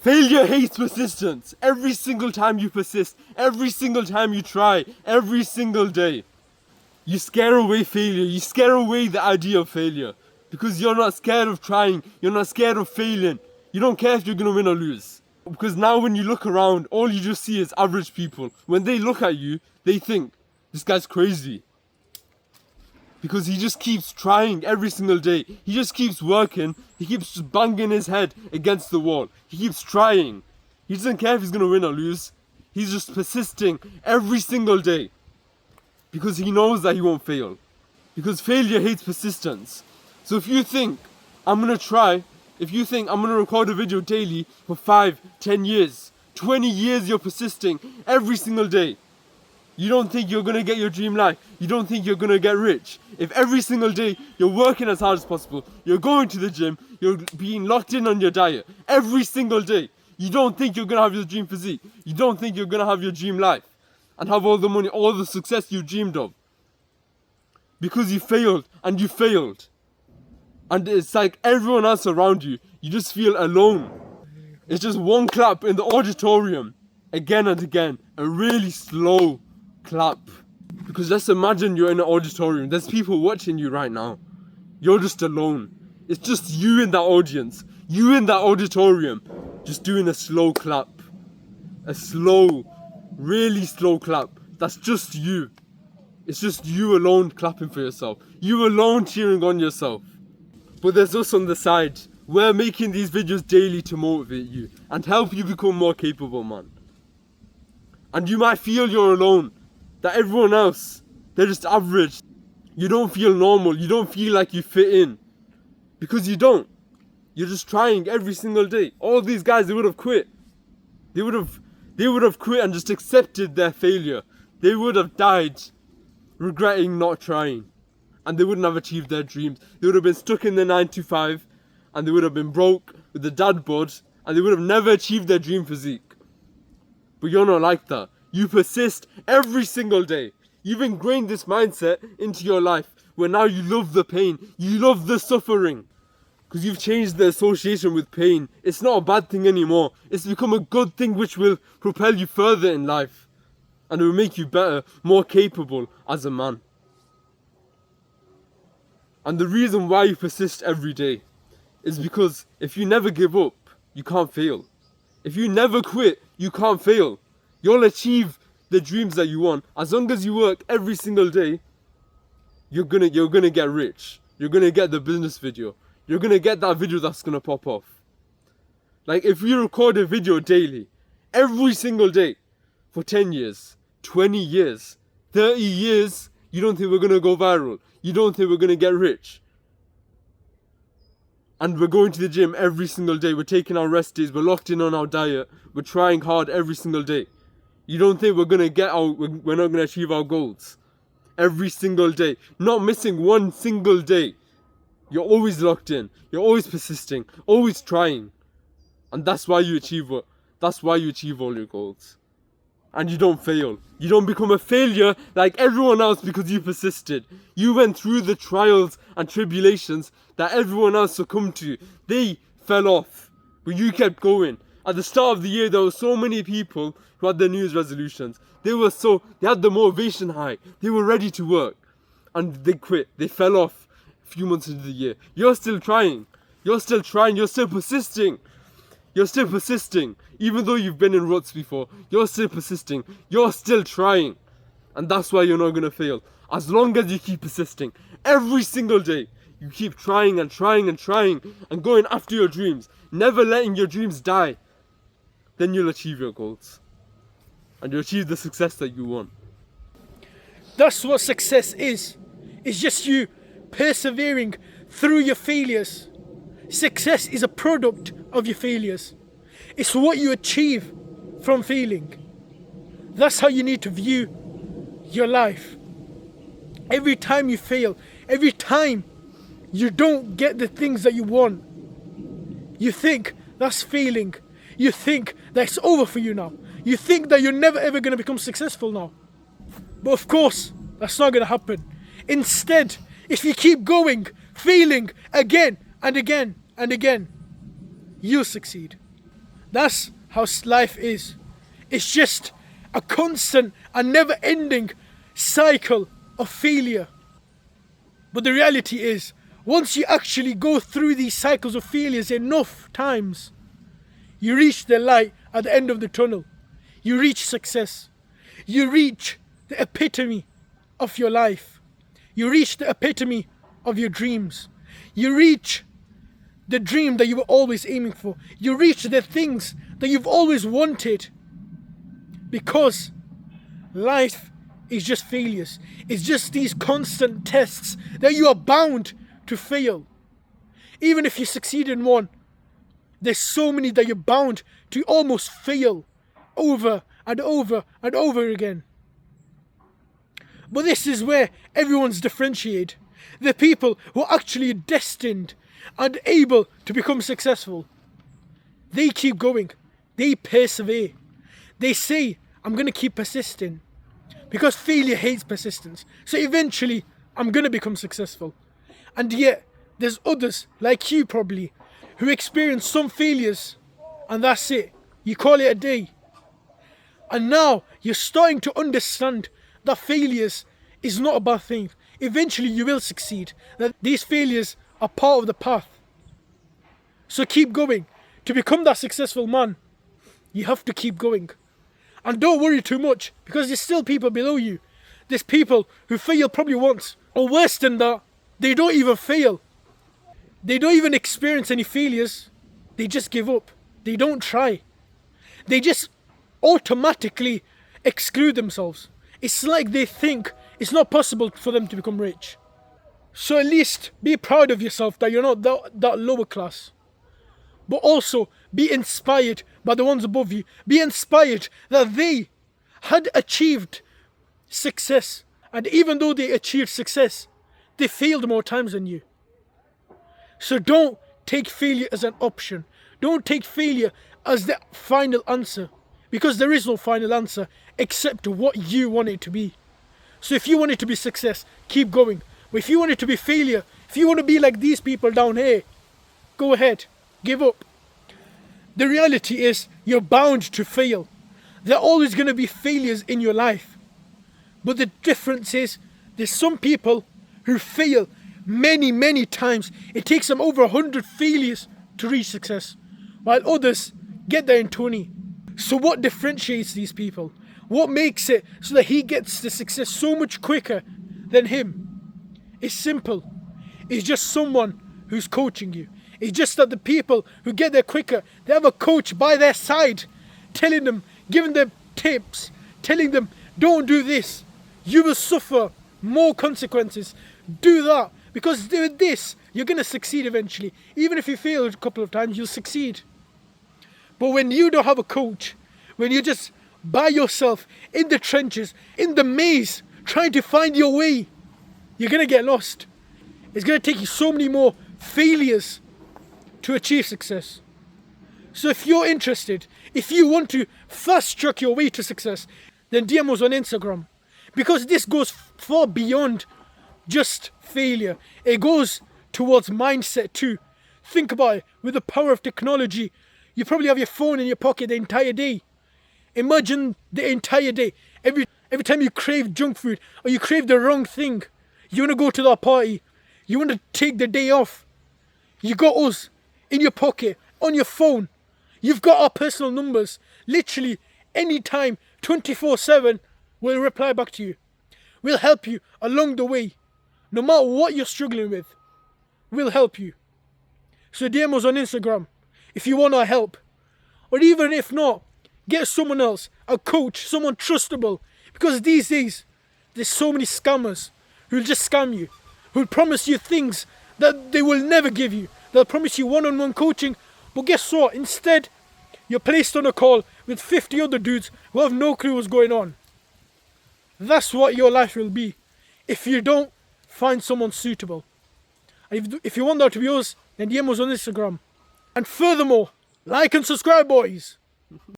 Failure hates persistence. Every single time you persist, every single time you try, every single day, you scare away failure. You scare away the idea of failure. Because you're not scared of trying. You're not scared of failing. You don't care if you're going to win or lose. Because now when you look around, all you just see is average people. When they look at you, they think, this guy's crazy. Because he just keeps trying every single day. He just keeps working. He keeps just banging his head against the wall. He keeps trying. He doesn't care if he's going to win or lose. He's just persisting every single day. Because he knows that he won't fail. Because failure hates persistence. So if you think, I'm going to try, if you think I'm going to record a video daily for 5, 10 years, 20 years you're persisting every single day, you don't think you're going to get your dream life. You don't think you're going to get rich. If every single day you're working as hard as possible, you're going to the gym, you're being locked in on your diet every single day, you don't think you're going to have your dream physique. You don't think you're going to have your dream life and have all the money, all the success you dreamed of. Because you failed and you failed. And it's like everyone else around you, you just feel alone. It's just one clap in the auditorium, again and again, a really slow clap. Because just imagine you're in an auditorium, there's people watching you right now. You're just alone. It's just you in that audience, you in that auditorium, just doing a slow clap. A slow, really slow clap. That's just you. It's just you alone clapping for yourself. You alone cheering on yourself. But there's us on the side. We're making these videos daily to motivate you and help you become more capable, man. And you might feel you're alone, that everyone else, they're just average. You don't feel normal, you don't feel like you fit in. Because you don't. You're just trying every single day. All these guys, they would have quit. They would have quit and just accepted their failure. They would have died regretting not trying. And they wouldn't have achieved their dreams. They would have been stuck in the 9 to 5. And they would have been broke with the dad bod. And they would have never achieved their dream physique. But you're not like that. You persist every single day. You've ingrained this mindset into your life. Where now you love the pain. You love the suffering. Because you've changed the association with pain. It's not a bad thing anymore. It's become a good thing which will propel you further in life. And it will make you better, more capable as a man. And the reason why you persist every day is because if you never give up, you can't fail. If you never quit, you can't fail. You'll achieve the dreams that you want. As long as you work every single day, you're gonna get rich. You're gonna get the business video. You're gonna get that video that's gonna pop off. Like if you record a video daily, every single day, for 10 years, 20 years, 30 years, you don't think we're gonna go viral. You don't think we're gonna get rich. And we're going to the gym every single day. We're taking our rest days. We're locked in on our diet. We're trying hard every single day. You don't think we're not gonna achieve our goals every single day, not missing one single day. You're always locked in. You're always persisting, always trying, and that's why you achieve all your goals. And you don't fail. You don't become a failure like everyone else because you persisted. You went through the trials and tribulations that everyone else succumbed to. They fell off, but you kept going. At the start of the year, there were so many people who had their New Year's resolutions. They had the motivation high. They were ready to work. And they quit. They fell off a few months into the year. You're still trying. You're still trying. You're still persisting. You're still persisting. Even though you've been in ruts before, you're still persisting. You're still trying. And that's why you're not going to fail. As long as you keep persisting. Every single day, you keep trying and trying and trying and going after your dreams. Never letting your dreams die. Then you'll achieve your goals. And you'll achieve the success that you want. That's what success is. It's just you persevering through your failures. Success is a product of your failures. It's what you achieve from failing. That's how you need to view your life. Every time you fail, every time you don't get the things that you want, you think that's failing. You think that it's over for you now. You think that you're never ever going to become successful now. But of course, that's not going to happen. Instead, if you keep going, failing again and again and again, you'll succeed. That's how life is. It's just a constant and never-ending cycle of failure. But the reality is, once you actually go through these cycles of failures enough times, you reach the light at the end of the tunnel. You reach success. You reach the epitome of your life. You reach the epitome of your dreams. You reach the dream that you were always aiming for. You reach the things that you've always wanted. Because life is just failures. It's just these constant tests that you are bound to fail. Even if you succeed in one, there's so many that you're bound to almost fail over and over and over again. But this is where everyone's differentiated. The people who are actually destined and able to become successful, they keep going. They persevere. They say, I'm going to keep persisting. Because failure hates persistence. So eventually, I'm going to become successful. And yet, there's others, like you probably, who experience some failures, and that's it. You call it a day. And now, you're starting to understand that failures is not a bad thing. Eventually, you will succeed. That these failures are part of the path. So keep going. To become that successful man, you have to keep going. And don't worry too much, because there's still people below you. There's people who fail probably once. Or worse than that, they don't even fail. They don't even experience any failures. They just give up. They don't try. They just automatically exclude themselves. It's like they think it's not possible for them to become rich. So at least be proud of yourself that you're not that lower class. But also be inspired by the ones above you. Be inspired that they had achieved success. And even though they achieved success, they failed more times than you. So don't take failure as an option. Don't take failure as the final answer. Because there is no final answer except what you want it to be. So if you want it to be success, keep going. But if you want it to be failure, if you want to be like these people down here, go ahead. Give up. The reality is you're bound to fail. There are always going to be failures in your life. But the difference is there's some people who fail many times. It takes them over 100 failures to reach success, while others get there in 20. So what differentiates these people? What makes it so that he gets the success so much quicker than him? It's simple. It's just someone who's coaching you. It's just that the people who get there quicker, they have a coach by their side, telling them, giving them tips, telling them, don't do this. You will suffer more consequences. Do that. Because with this, you're going to succeed eventually. Even if you fail a couple of times, you'll succeed. But when you don't have a coach, when you're just by yourself, in the trenches, in the maze, trying to find your way, you're going to get lost. It's going to take you so many more failures to achieve success. So if you're interested, if you want to fast track your way to success, then DM us on Instagram. Because this goes far beyond just failure. It goes towards mindset too. Think about it. With the power of technology, you probably have your phone in your pocket the entire day. Imagine the entire day. Every time you crave junk food or you crave the wrong thing, you want to go to that party, you want to take the day off, you got us in your pocket, on your phone. You've got our personal numbers. Literally, anytime, 24/7, we'll reply back to you. We'll help you along the way. No matter what you're struggling with, we'll help you. So DM us on Instagram if you want our help. Or even if not, get someone else, a coach, someone trustable. Because these days, there's so many scammers who'll just scam you, who'll promise you things that they will never give you. They'll promise you one-on-one coaching, but guess what? Instead, you're placed on a call with 50 other dudes who have no clue what's going on. That's what your life will be if you don't find someone suitable. And if you want that to be us, then DM us on Instagram. And furthermore, like and subscribe, boys.